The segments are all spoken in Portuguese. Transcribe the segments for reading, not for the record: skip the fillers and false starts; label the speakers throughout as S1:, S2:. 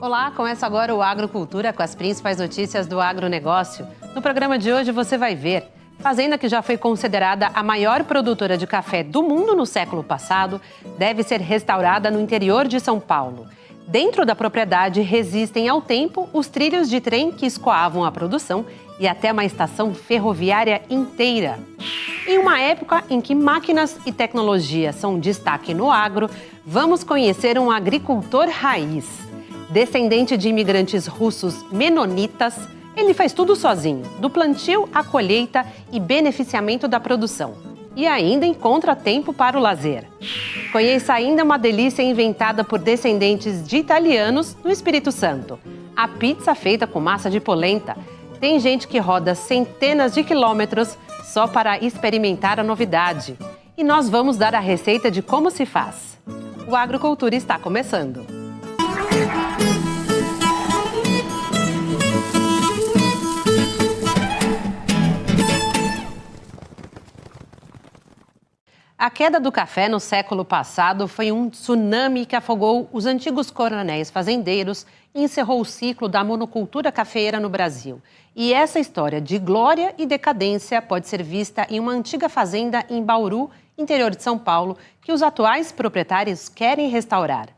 S1: Olá, começa agora o Agrocultura com as principais notícias do agronegócio. No programa de hoje você vai ver: fazenda que já foi considerada a maior produtora de café do mundo no século passado deve ser restaurada no interior de São Paulo. Dentro da propriedade resistem ao tempo os trilhos de trem que escoavam a produção e até uma estação ferroviária inteira. Em uma época em que máquinas e tecnologia são destaque no agro, vamos conhecer um agricultor raiz. Descendente de imigrantes russos menonitas, ele faz tudo sozinho, do plantio à colheita e beneficiamento da produção. E ainda encontra tempo para o lazer. Conheça ainda uma delícia inventada por descendentes de italianos no Espírito Santo: a pizza feita com massa de polenta. Tem gente que roda centenas de quilômetros só para experimentar a novidade. E nós vamos dar a receita de como se faz. O Agrocultura está começando. A queda do café no século passado foi um tsunami que afogou os antigos coronéis fazendeiros e encerrou o ciclo da monocultura cafeeira no Brasil. E essa história de glória e decadência pode ser vista em uma antiga fazenda em Bauru, interior de São Paulo, que os atuais proprietários querem restaurar.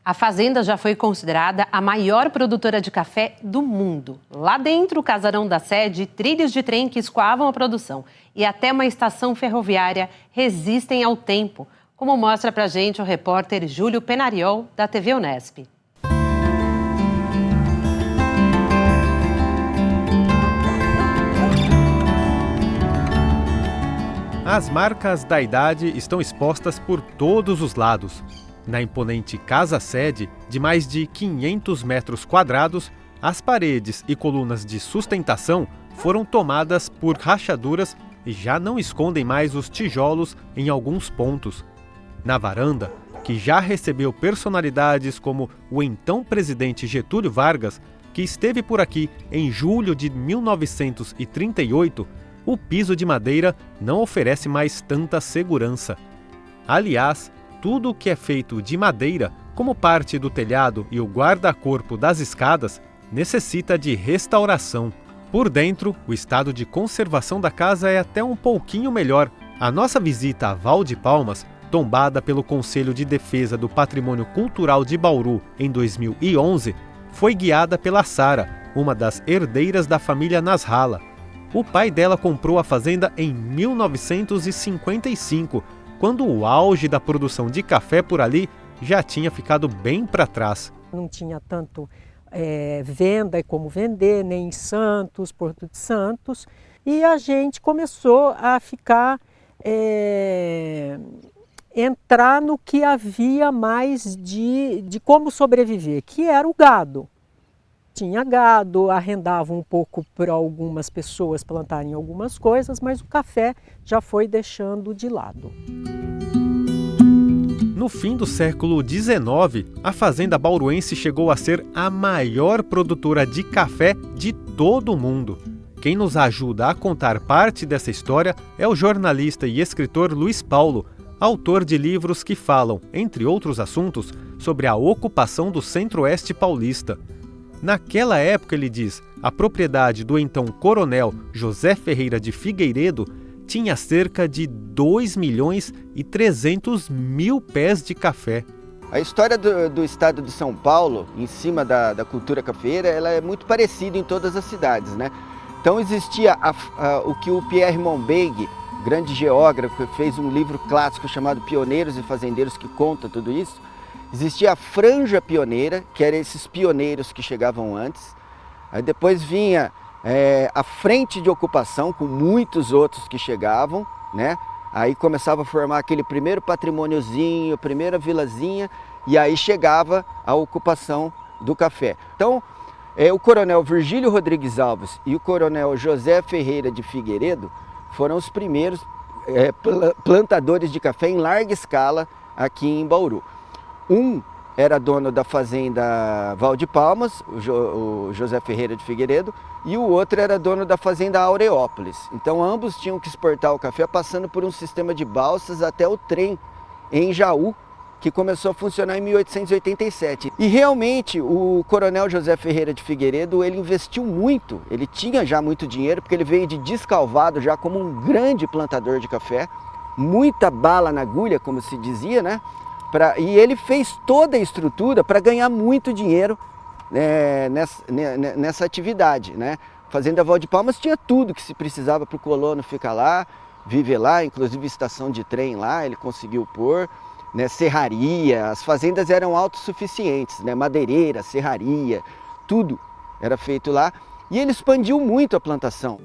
S1: A fazenda já foi considerada a maior produtora de café do mundo. Lá dentro, o casarão da sede, trilhos de trem que escoavam a produção e até uma estação ferroviária resistem ao tempo, como mostra pra gente o repórter Júlio Penariol, da TV Unesp.
S2: As marcas da idade estão expostas por todos os lados. Na imponente casa-sede, de mais de 500 metros quadrados, as paredes e colunas de sustentação foram tomadas por rachaduras e já não escondem mais os tijolos em alguns pontos. Na varanda, que já recebeu personalidades como o então presidente Getúlio Vargas, que esteve por aqui em julho de 1938, o piso de madeira não oferece mais tanta segurança. Aliás, tudo o que é feito de madeira, como parte do telhado e o guarda-corpo das escadas, necessita de restauração. Por dentro, o estado de conservação da casa é até um pouquinho melhor. A nossa visita a Val de Palmas, tombada pelo Conselho de Defesa do Patrimônio Cultural de Bauru em 2011, foi guiada pela Sara, uma das herdeiras da família Nasrallah. O pai dela comprou a fazenda em 1955, quando o auge da produção de café por ali já tinha ficado bem para trás.
S3: Não tinha tanto venda e como vender, nem em Santos, Porto de Santos, e a gente começou a entrar no que havia mais de como sobreviver, que era o gado. Tinha gado, arrendava um pouco para algumas pessoas plantarem algumas coisas, mas o café já foi deixando de lado.
S2: No fim do século XIX, a fazenda bauruense chegou a ser a maior produtora de café de todo o mundo. Quem nos ajuda a contar parte dessa história é o jornalista e escritor Luiz Paulo, autor de livros que falam, entre outros assuntos, sobre a ocupação do Centro-Oeste paulista. Naquela época, ele diz, a propriedade do então coronel José Ferreira de Figueiredo tinha cerca de 2.300.000 pés de café.
S4: A história do estado de São Paulo, em cima da cultura cafeeira, ela é muito parecida em todas as cidades, né? Então existia o que o Pierre Monbeg, grande geógrafo, fez um livro clássico chamado Pioneiros e Fazendeiros, que conta tudo isso. Existia a franja pioneira, que eram esses pioneiros que chegavam antes. Aí depois vinha a frente de ocupação, com muitos outros que chegavam, né? Aí começava a formar aquele primeiro patrimôniozinho, a primeira vilazinha, e aí chegava a ocupação do café. Então, o coronel Virgílio Rodrigues Alves e o coronel José Ferreira de Figueiredo foram os primeiros plantadores de café em larga escala aqui em Bauru. Um era dono da fazenda Val de Palmas, o José Ferreira de Figueiredo, e o outro era dono da fazenda Aureópolis. Então ambos tinham que exportar o café passando por um sistema de balsas até o trem em Jaú, que começou a funcionar em 1887. E realmente o Coronel José Ferreira de Figueiredo, ele investiu muito, ele tinha já muito dinheiro, porque ele veio de Descalvado já como um grande plantador de café, muita bala na agulha, como se dizia, né? E ele fez toda a estrutura para ganhar muito dinheiro nessa atividade, né? Fazenda Val de Palmas tinha tudo que se precisava para o colono ficar lá, viver lá, inclusive estação de trem lá, ele conseguiu pôr, né? Serraria, as fazendas eram autossuficientes, né? Madeireira, serraria, tudo era feito lá e ele expandiu muito a plantação.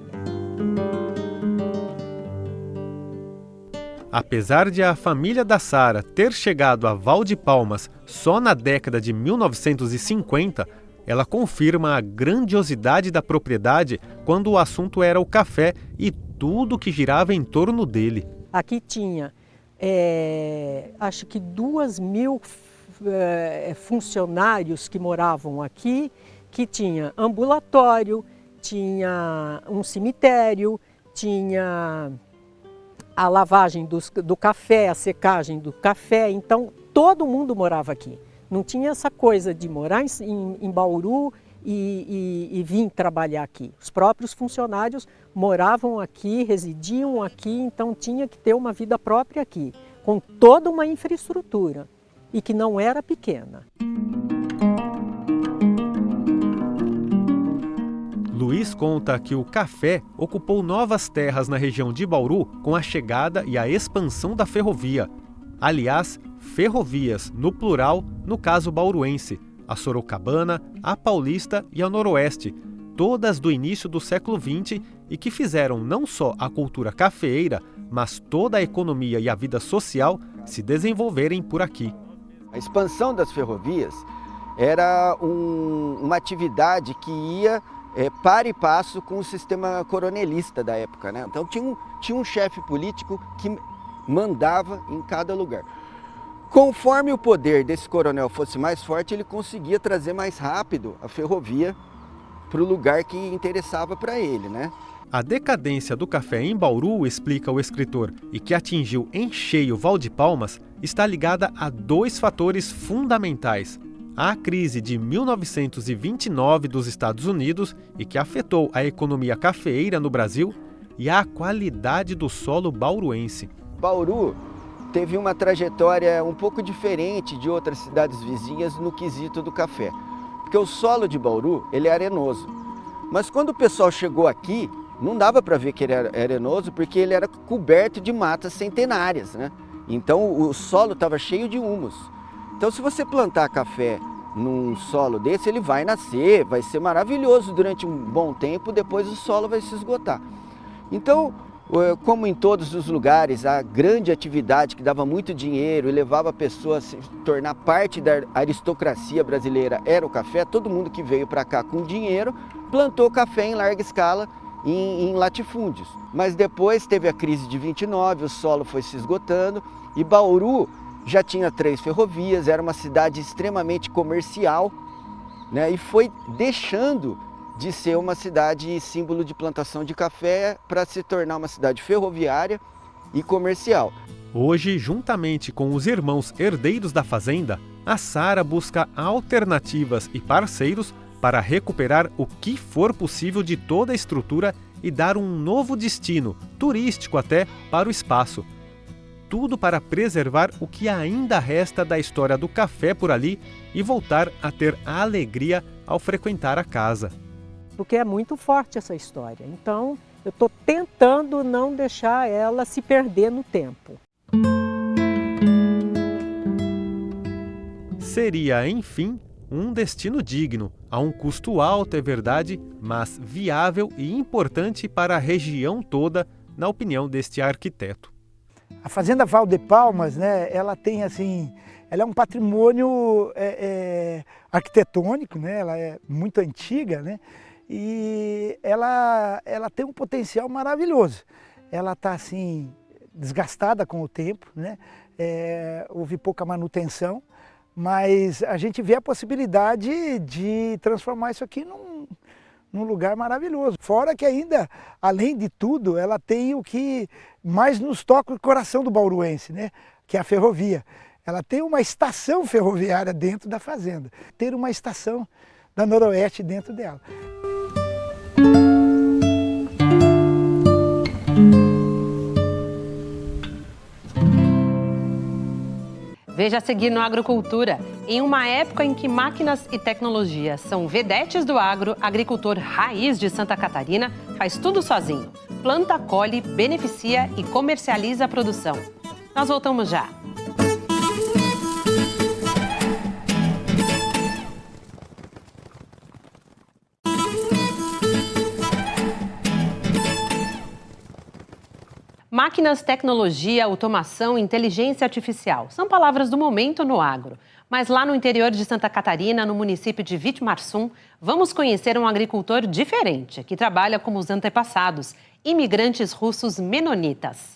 S2: Apesar de a família da Sara ter chegado a Val de Palmas só na década de 1950, ela confirma a grandiosidade da propriedade quando o assunto era o café e tudo que girava em torno dele.
S3: Aqui tinha, acho que 2.000 funcionários que moravam aqui, que tinha ambulatório, tinha um cemitério, tinha a lavagem do café, a secagem do café, então todo mundo morava aqui. Não tinha essa coisa de morar em Bauru e vir trabalhar aqui. Os próprios funcionários moravam aqui, residiam aqui, então tinha que ter uma vida própria aqui, com toda uma infraestrutura, e que não era pequena.
S2: Luiz conta que o café ocupou novas terras na região de Bauru com a chegada e a expansão da ferrovia. Aliás, ferrovias no plural, no caso bauruense, a Sorocabana, a Paulista e a Noroeste, todas do início do século XX e que fizeram não só a cultura cafeeira, mas toda a economia e a vida social se desenvolverem por aqui.
S4: A expansão das ferrovias era uma atividade que ia par e passo com o sistema coronelista da época, né? Então tinha um chefe político que mandava em cada lugar. Conforme o poder desse coronel fosse mais forte, ele conseguia trazer mais rápido a ferrovia para o lugar que interessava para ele, né?
S2: A decadência do café em Bauru, explica o escritor, e que atingiu em cheio Val de Palmas, está ligada a dois fatores fundamentais. A crise de 1929 dos Estados Unidos e que afetou a economia cafeeira no Brasil e a qualidade do solo bauruense.
S4: Bauru teve uma trajetória um pouco diferente de outras cidades vizinhas no quesito do café, porque o solo de Bauru ele é arenoso. Mas quando o pessoal chegou aqui, não dava para ver que ele era arenoso porque ele era coberto de matas centenárias, né? Então o solo estava cheio de humus. Então se você plantar café num solo desse, ele vai nascer, vai ser maravilhoso durante um bom tempo, depois o solo vai se esgotar. Então, como em todos os lugares, a grande atividade que dava muito dinheiro e levava a pessoa a se tornar parte da aristocracia brasileira era o café, todo mundo que veio para cá com dinheiro plantou café em larga escala em latifúndios. Mas depois teve a crise de 29, o solo foi se esgotando e Bauru já tinha 3 ferrovias, era uma cidade extremamente comercial, né, e foi deixando de ser uma cidade símbolo de plantação de café para se tornar uma cidade ferroviária e comercial.
S2: Hoje, juntamente com os irmãos herdeiros da fazenda, a Sara busca alternativas e parceiros para recuperar o que for possível de toda a estrutura e dar um novo destino, turístico até, para o espaço. Tudo para preservar o que ainda resta da história do café por ali e voltar a ter a alegria ao frequentar a casa.
S3: Porque é muito forte essa história, então eu estou tentando não deixar ela se perder no tempo.
S2: Seria, enfim, um destino digno, a um custo alto, é verdade, mas viável e importante para a região toda, na opinião deste arquiteto.
S5: A Fazenda Val de Palmas, né, ela tem assim, ela é um patrimônio arquitetônico, né, ela é muito antiga, né, e ela tem um potencial maravilhoso. Ela está assim desgastada com o tempo, né, houve pouca manutenção, mas a gente vê a possibilidade de transformar isso aqui num lugar maravilhoso. Fora que ainda, além de tudo, ela tem o que mais nos toca o coração do bauruense, né? Que é a ferrovia. ela tem uma estação ferroviária dentro da fazenda, ter uma estação da Noroeste dentro dela.
S1: Veja a seguir no Agrocultura. Em uma época em que máquinas e tecnologia são vedetes do agro, agricultor raiz de Santa Catarina faz tudo sozinho. Planta, colhe, beneficia e comercializa a produção. Nós voltamos já. Máquinas, tecnologia, automação, inteligência artificial são palavras do momento no agro. Mas lá no interior de Santa Catarina, no município de Vitimarsum, vamos conhecer um agricultor diferente, que trabalha como os antepassados, imigrantes russos menonitas.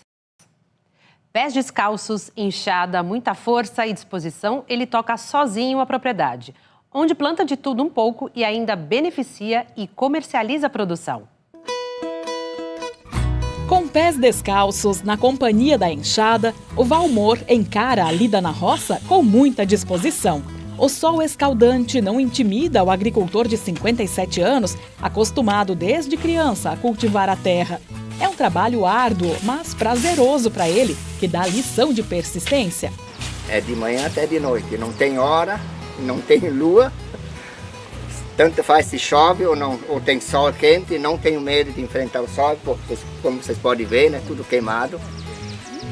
S1: Pés descalços, inchada, muita força e disposição, ele toca sozinho a propriedade, onde planta de tudo um pouco e ainda beneficia e comercializa a produção.
S6: Com pés descalços, na companhia da enxada, o Valmor encara a lida na roça com muita disposição. O sol escaldante não intimida o agricultor de 57 anos, acostumado desde criança a cultivar a terra. É um trabalho árduo, mas prazeroso para ele, que dá lição de persistência.
S7: É de manhã até de noite, não tem hora, não tem lua. Tanto faz se chove ou tem sol quente, não tenho medo de enfrentar o sol, porque como vocês podem ver, né, tudo queimado.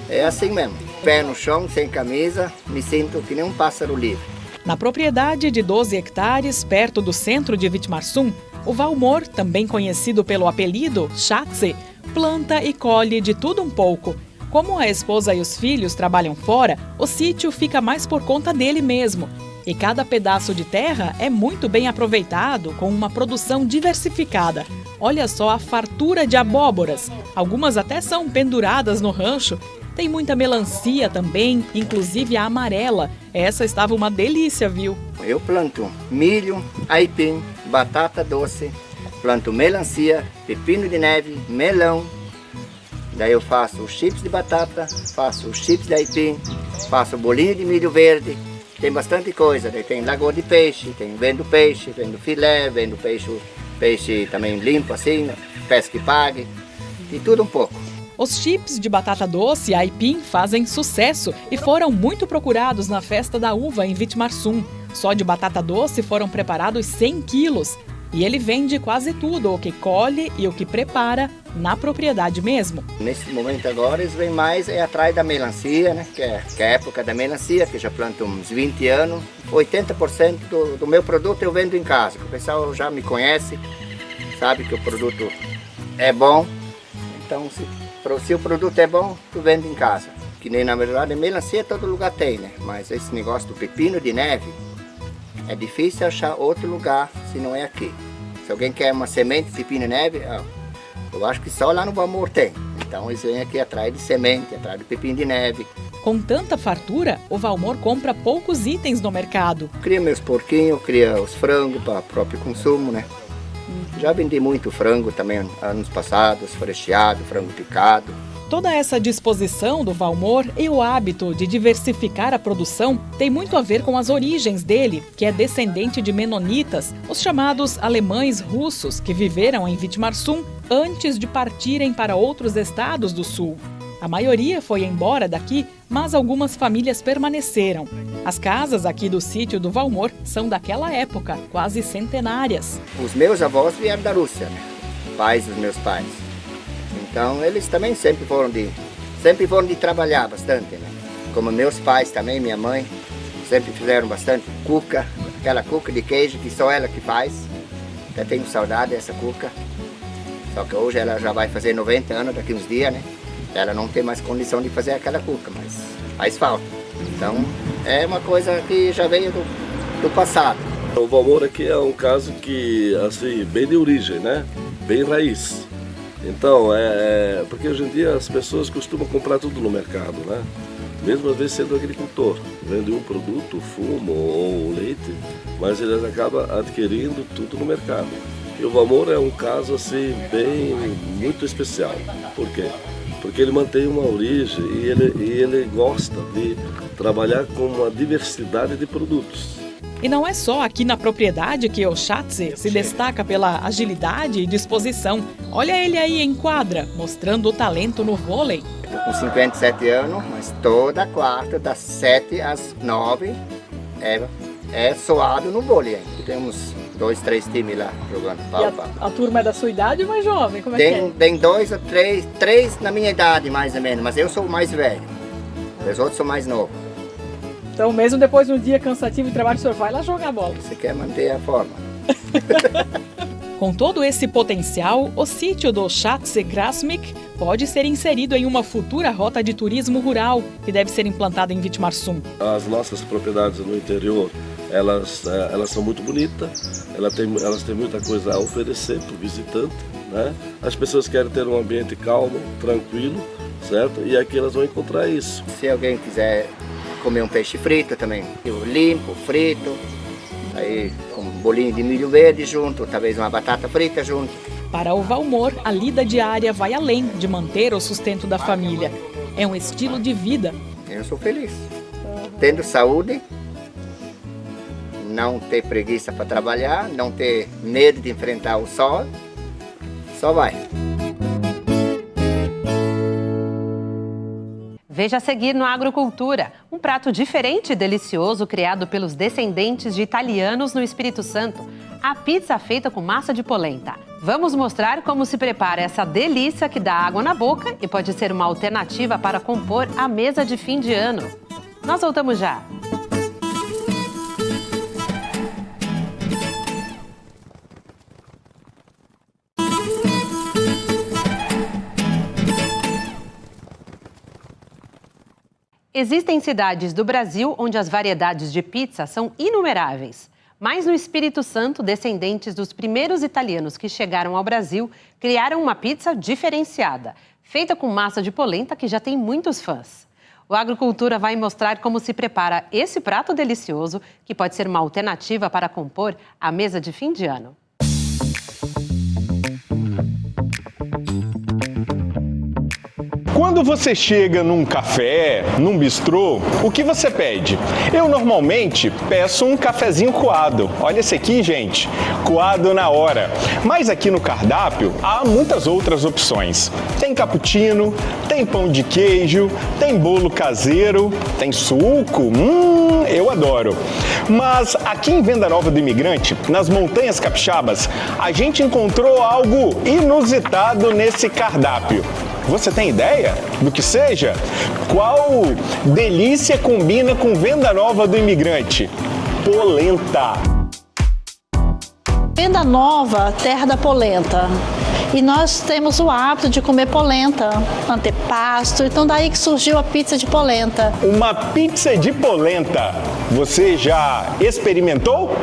S7: É assim mesmo, pé no chão, sem camisa, me sinto que nem um pássaro livre.
S6: Na propriedade de 12 hectares, perto do centro de Vitimarsum, o Valmor, também conhecido pelo apelido Chatze, planta e colhe de tudo um pouco. Como a esposa e os filhos trabalham fora, o sítio fica mais por conta dele mesmo. E cada pedaço de terra é muito bem aproveitado, com uma produção diversificada. Olha só a fartura de abóboras. Algumas até são penduradas no rancho. Tem muita melancia também, inclusive a amarela. Essa estava uma delícia, viu?
S7: Eu planto milho, aipim, batata doce, planto melancia, pepino de neve, melão. Daí eu faço os chips de batata, faço os chips de aipim, faço bolinho de milho verde. Tem bastante coisa, daí tem lagoa de peixe, vendo filé, vendo peixe também limpo assim, pesca e pague, e tudo um pouco.
S6: Os chips de batata doce e aipim fazem sucesso e foram muito procurados na festa da uva em Vitimarsum. Só de batata doce foram preparados 100 quilos. E ele vende quase tudo, o que colhe e o que prepara na propriedade mesmo.
S7: Nesse momento agora eles vêm mais atrás da melancia, né? que é a época da melancia, que já planto uns 20 anos. 80% do meu produto eu vendo em casa. O pessoal já me conhece, sabe que o produto é bom. Então se o produto é bom, tu vende em casa. Que nem na verdade melancia todo lugar tem, né? Mas esse negócio do pepino de neve, é difícil achar outro lugar se não é aqui. Se alguém quer uma semente de pepino de neve, eu acho que só lá no Valmor tem. Então eles vêm aqui atrás de semente, atrás de pepino de neve.
S6: Com tanta fartura, o Valmor compra poucos itens no mercado.
S7: Cria meus porquinhos, cria os frangos para próprio consumo, né? Já vendi muito frango também anos passados, frecheado, frango picado.
S6: Toda essa disposição do Valmor e o hábito de diversificar a produção tem muito a ver com as origens dele, que é descendente de menonitas, os chamados alemães russos, que viveram em Vitimarsum antes de partirem para outros estados do sul. A maioria foi embora daqui, mas algumas famílias permaneceram. As casas aqui do sítio do Valmor são daquela época, quase centenárias.
S7: Os meus avós vieram da Rússia, né? Pais dos meus pais. Então eles também sempre foram de trabalhar bastante, né? Como meus pais também, minha mãe, sempre fizeram bastante cuca, aquela cuca de queijo que só ela que faz. Até tenho saudade dessa cuca. Só que hoje ela já vai fazer 90 anos daqui uns dias, né? Ela não tem mais condição de fazer aquela cuca, mas faz falta. Então é uma coisa que já veio do passado.
S8: O Valmor aqui é um caso que, assim, bem de origem, né? Bem raiz. Então, porque hoje em dia as pessoas costumam comprar tudo no mercado, né? Mesmo às vezes sendo agricultor, vende um produto, fumo ou leite, mas eles acabam adquirindo tudo no mercado. E o Valmor é um caso assim muito especial. Por quê? Porque ele mantém uma origem e ele gosta trabalhar com uma diversidade de produtos.
S6: E não é só aqui na propriedade que o Schatze se destaca pela agilidade e disposição. Olha ele aí em quadra, mostrando o talento no vôlei.
S7: Estou com 57 anos, mas toda quarta, das 7 às 9, é suado no vôlei. Temos 2, 3 times lá jogando.
S9: A turma é da sua idade ou mais jovem? Como é que é?
S7: Tem 2 ou 3 na minha idade mais ou menos, mas eu sou o mais velho. Os outros são mais novos.
S9: Então, mesmo depois de um dia cansativo de trabalho, o senhor vai lá jogar bola?
S7: Você quer manter a forma.
S6: Com todo esse potencial, o sítio do Schatze Grasmik pode ser inserido em uma futura rota de turismo rural que deve ser implantada em Vitmarsum.
S8: As nossas propriedades no interior, elas são muito bonitas, elas têm muita coisa a oferecer para o visitante, né? As pessoas querem ter um ambiente calmo, tranquilo, certo? E aqui elas vão encontrar isso.
S7: Se alguém quiser comer um peixe frito também, eu limpo, frito, aí com um bolinho de milho verde junto, talvez uma batata frita junto.
S6: Para o Valmor, a lida diária vai além de manter o sustento da família. É um estilo de vida.
S7: Eu sou feliz. Tendo saúde, não ter preguiça para trabalhar, não ter medo de enfrentar o sol, só vai.
S1: Veja a seguir no Agrocultura, um prato diferente e delicioso criado pelos descendentes de italianos no Espírito Santo, a pizza feita com massa de polenta. Vamos mostrar como se prepara essa delícia que dá água na boca e pode ser uma alternativa para compor a mesa de fim de ano. Nós voltamos já! Existem cidades do Brasil onde as variedades de pizza são inumeráveis. Mas no Espírito Santo, descendentes dos primeiros italianos que chegaram ao Brasil criaram uma pizza diferenciada, feita com massa de polenta que já tem muitos fãs. O Agrocultura vai mostrar como se prepara esse prato delicioso, que pode ser uma alternativa para compor a mesa de fim de ano.
S10: Quando você chega num café, num bistrô, o que você pede? Eu normalmente peço um cafezinho coado. Olha esse aqui, gente, coado na hora. Mas aqui no cardápio há muitas outras opções. Tem cappuccino, tem pão de queijo, tem bolo caseiro, tem suco, eu adoro. Mas aqui em Venda Nova do Imigrante, nas Montanhas Capixabas, a gente encontrou algo inusitado nesse cardápio. Você tem ideia do que seja? Qual delícia combina com Venda Nova do Imigrante? Polenta.
S11: Venda Nova, terra da polenta. E nós temos o hábito de comer polenta, antepasto, então daí que surgiu a pizza de polenta.
S10: Uma pizza de polenta. Você já experimentou?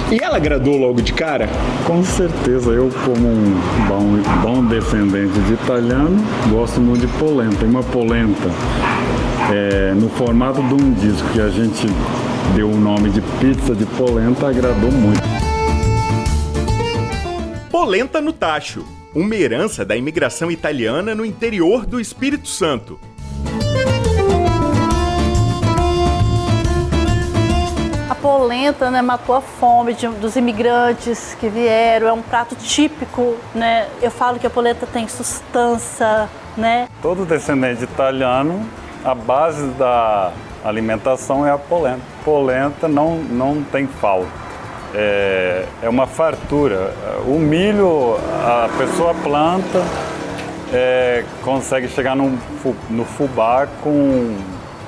S10: E ela agradou logo de cara?
S12: Com certeza, eu como um bom descendente de italiano, gosto muito de polenta. E uma polenta no formato de um disco que a gente deu o nome de pizza de polenta, agradou muito.
S10: Polenta no tacho, uma herança da imigração italiana no interior do Espírito Santo.
S11: A polenta, né, matou a fome dos imigrantes que vieram, é um prato típico, né? Eu falo que a polenta tem sustância, né?
S12: Todo descendente italiano, a base da alimentação é a polenta. Polenta não tem falta, é uma fartura. O milho, a pessoa planta, consegue chegar no fubá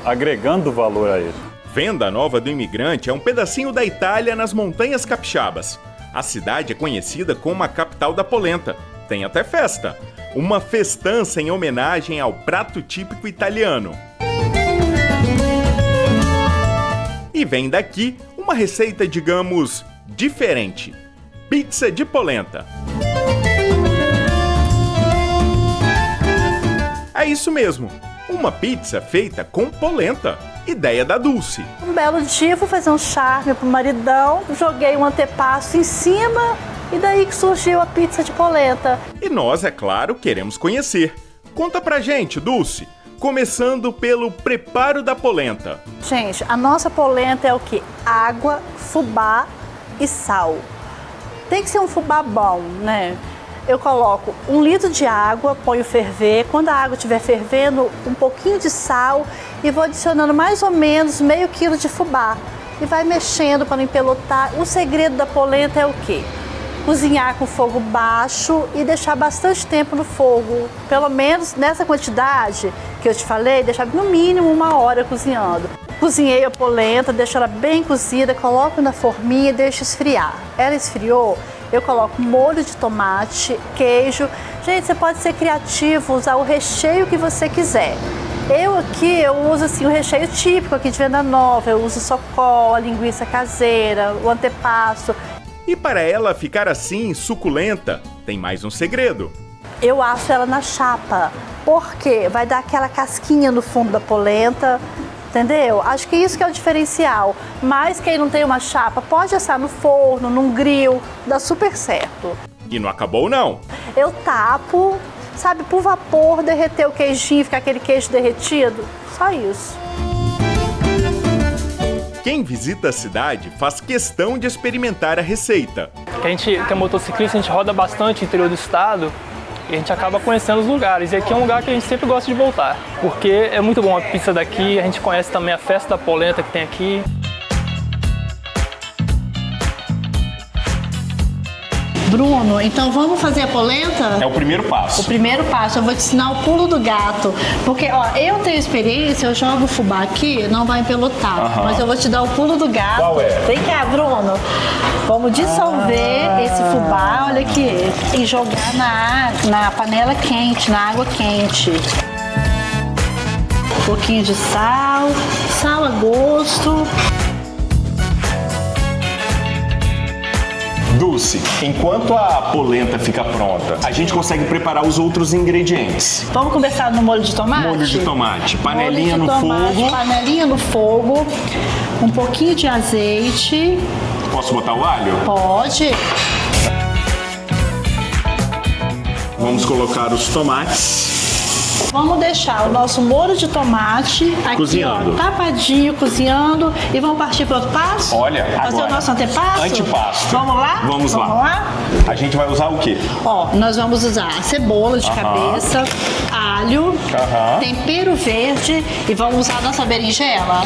S12: agregando valor a ele.
S10: Venda Nova do Imigrante é um pedacinho da Itália nas Montanhas Capixabas. A cidade é conhecida como a capital da polenta. Tem até festa. Uma festança em homenagem ao prato típico italiano. E vem daqui uma receita, digamos, diferente. Pizza de polenta. É isso mesmo. Uma pizza feita com polenta. Ideia da Dulce.
S11: Um belo dia fui fazer um charme pro maridão, joguei um antepasto em cima e daí que surgiu a pizza de polenta.
S10: E nós, é claro, queremos conhecer. Conta pra gente, Dulce,
S13: começando pelo preparo da polenta.
S11: Gente, a nossa polenta é o quê? Água, fubá e sal. Tem que ser um fubá bom, né? Eu coloco 1 litro de água, ponho ferver. Quando a água estiver fervendo, um pouquinho de sal e vou adicionando mais ou menos meio quilo de fubá. E vai mexendo para não empelotar. O segredo da polenta é o quê? Cozinhar com fogo baixo e deixar bastante tempo no fogo. Pelo menos nessa quantidade que eu te falei, deixar no mínimo 1 hora cozinhando. Cozinhei a polenta, deixo ela bem cozida, coloco na forminha e deixo esfriar. Ela esfriou, eu coloco molho de tomate, queijo. Gente, você pode ser criativo, usar o recheio que você quiser. Eu uso assim, o recheio típico aqui de Venda Nova. Eu uso socó, a linguiça caseira, o antepasto.
S13: E para ela ficar assim, suculenta, tem mais um segredo.
S11: Eu asso ela na chapa, porque vai dar aquela casquinha no fundo da polenta, entendeu? Acho que isso que é o diferencial. Mas quem não tem uma chapa, pode assar no forno, num grill, dá super certo.
S13: E não acabou não.
S11: Eu tapo, sabe, por vapor, derreter o queijinho, ficar aquele queijo derretido, só isso.
S13: Quem visita a cidade faz questão de experimentar a receita.
S14: A gente, que é motociclista, a gente roda bastante no interior do estado e a gente acaba conhecendo os lugares. E aqui é um lugar que a gente sempre gosta de voltar, porque é muito bom a pizza daqui, a gente conhece também a festa da polenta que tem aqui.
S11: Bruno, então vamos fazer a polenta?
S10: É o primeiro passo.
S11: O primeiro passo, eu vou te ensinar o pulo do gato. Porque, ó, eu tenho experiência, eu jogo o fubá aqui, não vai empelotar. Mas eu vou te dar o pulo do gato.
S10: Qual é?
S11: Vem cá, Bruno. Vamos dissolver esse fubá, olha aqui, e jogar na panela quente, na água quente. Um pouquinho de sal a gosto.
S10: Dulce, enquanto a polenta fica pronta, a gente consegue preparar os outros ingredientes.
S11: Vamos começar no molho de tomate?
S10: Molho de tomate, panelinha
S11: molho de
S10: no
S11: tomate,
S10: fogo.
S11: Panelinha no fogo, um pouquinho de azeite.
S10: Posso botar o alho?
S11: Pode.
S10: Vamos colocar os tomates.
S11: Vamos deixar o nosso molho de tomate aqui,
S10: cozinhando.
S11: Ó, tapadinho, cozinhando. E vamos partir para outro passo?
S10: Olha,
S11: fazer
S10: agora,
S11: o nosso antepasto?
S10: Antepasto.
S11: Vamos lá?
S10: Vamos lá. A gente vai usar o quê?
S11: Ó, nós vamos usar cebola de cabeça, alho, tempero verde e vamos usar a nossa berinjela.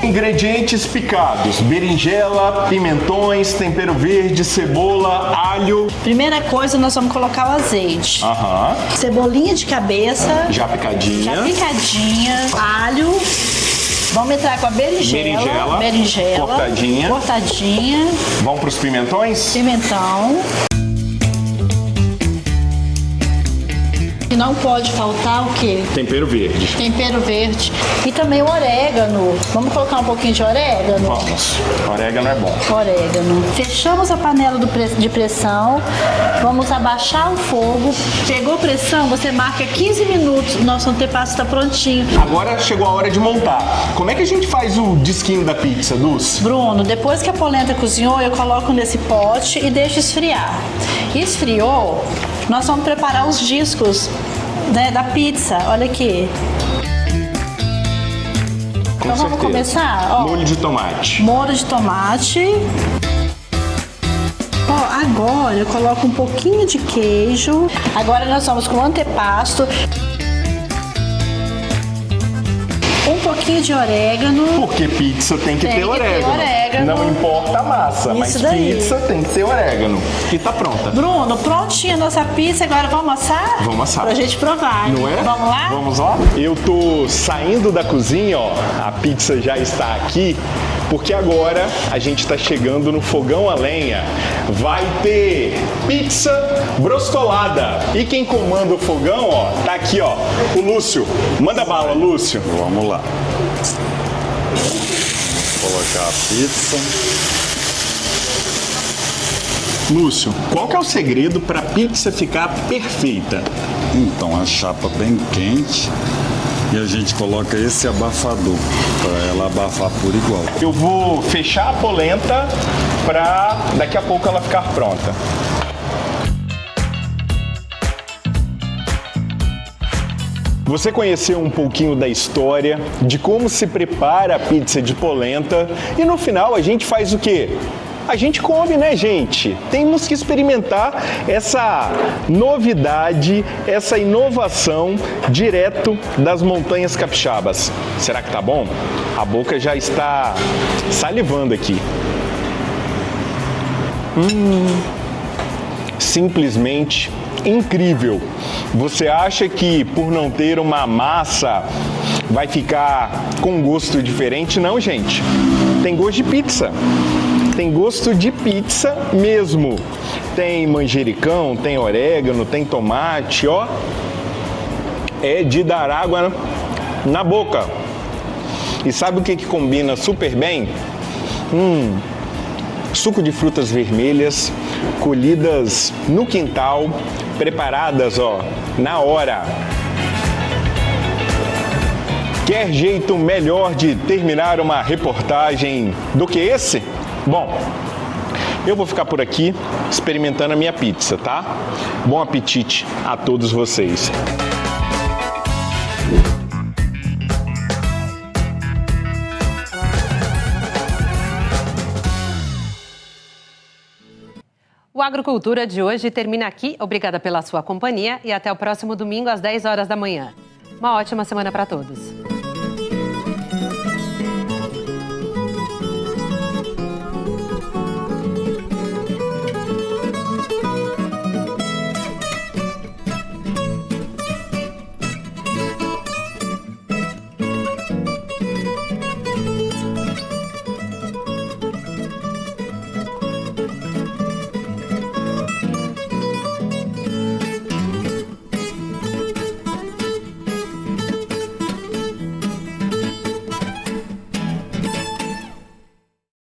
S10: Ingredientes picados: berinjela, pimentões, tempero verde, cebola, alho.
S11: Primeira coisa, nós vamos colocar o azeite. Cebolinha de cabeça.
S10: Já picadinha.
S11: Alho. Vamos entrar com a berinjela. Cortadinha.
S10: Vamos para os pimentões?
S11: Pimentão. E não pode faltar o quê?
S10: Tempero verde.
S11: Tempero verde. E também o orégano. Vamos colocar um pouquinho de orégano?
S10: Vamos. Orégano é bom.
S11: Orégano. Fechamos a panela de pressão. Vamos abaixar o fogo. Pegou pressão, você marca 15 minutos. O nosso antepasto está prontinho.
S10: Agora chegou a hora de montar. Como é que a gente faz o disquinho da pizza, Dulce?
S11: Bruno, depois que a polenta cozinhou, eu coloco nesse pote e deixo esfriar. Esfriou, nós vamos preparar os discos, né, da pizza. Olha aqui.
S10: Com
S11: então
S10: certeza.
S11: Vamos começar? Ó,
S10: molho de tomate.
S11: Molho de tomate. Ó, agora eu coloco um pouquinho de queijo. Agora nós vamos com o antepasto. Um pouquinho de orégano.
S10: Porque pizza tem que ter orégano. Não importa a massa,
S11: Isso
S10: mas
S11: daí.
S10: pizza tem que ter orégano. E tá pronta.
S11: Bruno, prontinha a nossa pizza. Agora vamos assar?
S10: Vamos assar.
S11: Pra gente provar.
S10: Não é?
S11: Vamos lá?
S10: Vamos lá? Eu tô saindo da cozinha, ó. A pizza já está aqui. Porque agora a gente está chegando no fogão a lenha. Vai ter pizza brostolada. E quem comanda o fogão, ó, tá aqui, ó, o Lúcio. Manda bala, Lúcio.
S12: Vamos lá. Vou colocar a pizza.
S10: Lúcio, qual que é o segredo para a pizza ficar perfeita?
S12: Então, a chapa bem quente e a gente coloca esse abafador para ela abafar por igual.
S10: Eu vou fechar a polenta para daqui a pouco ela ficar pronta. Você conheceu um pouquinho da história, de como se prepara a pizza de polenta e no final a gente faz o quê? A gente come, né, gente? Temos que experimentar essa novidade, essa inovação direto das montanhas capixabas. Será que tá bom? A boca já está salivando aqui. Simplesmente incrível. Você acha que por não ter uma massa vai ficar com gosto diferente? Não, gente. Tem gosto de pizza. Tem gosto de pizza mesmo. Tem manjericão, tem orégano, tem tomate, ó. É de dar água na boca. E sabe o que combina super bem? Suco de frutas vermelhas, colhidas no quintal, preparadas, ó, na hora. Quer jeito melhor de terminar uma reportagem do que esse? Bom, eu vou ficar por aqui experimentando a minha pizza, tá? Bom apetite a todos vocês.
S1: O Agrocultura de hoje termina aqui. Obrigada pela sua companhia e até o próximo domingo às 10 horas da manhã. Uma ótima semana para todos.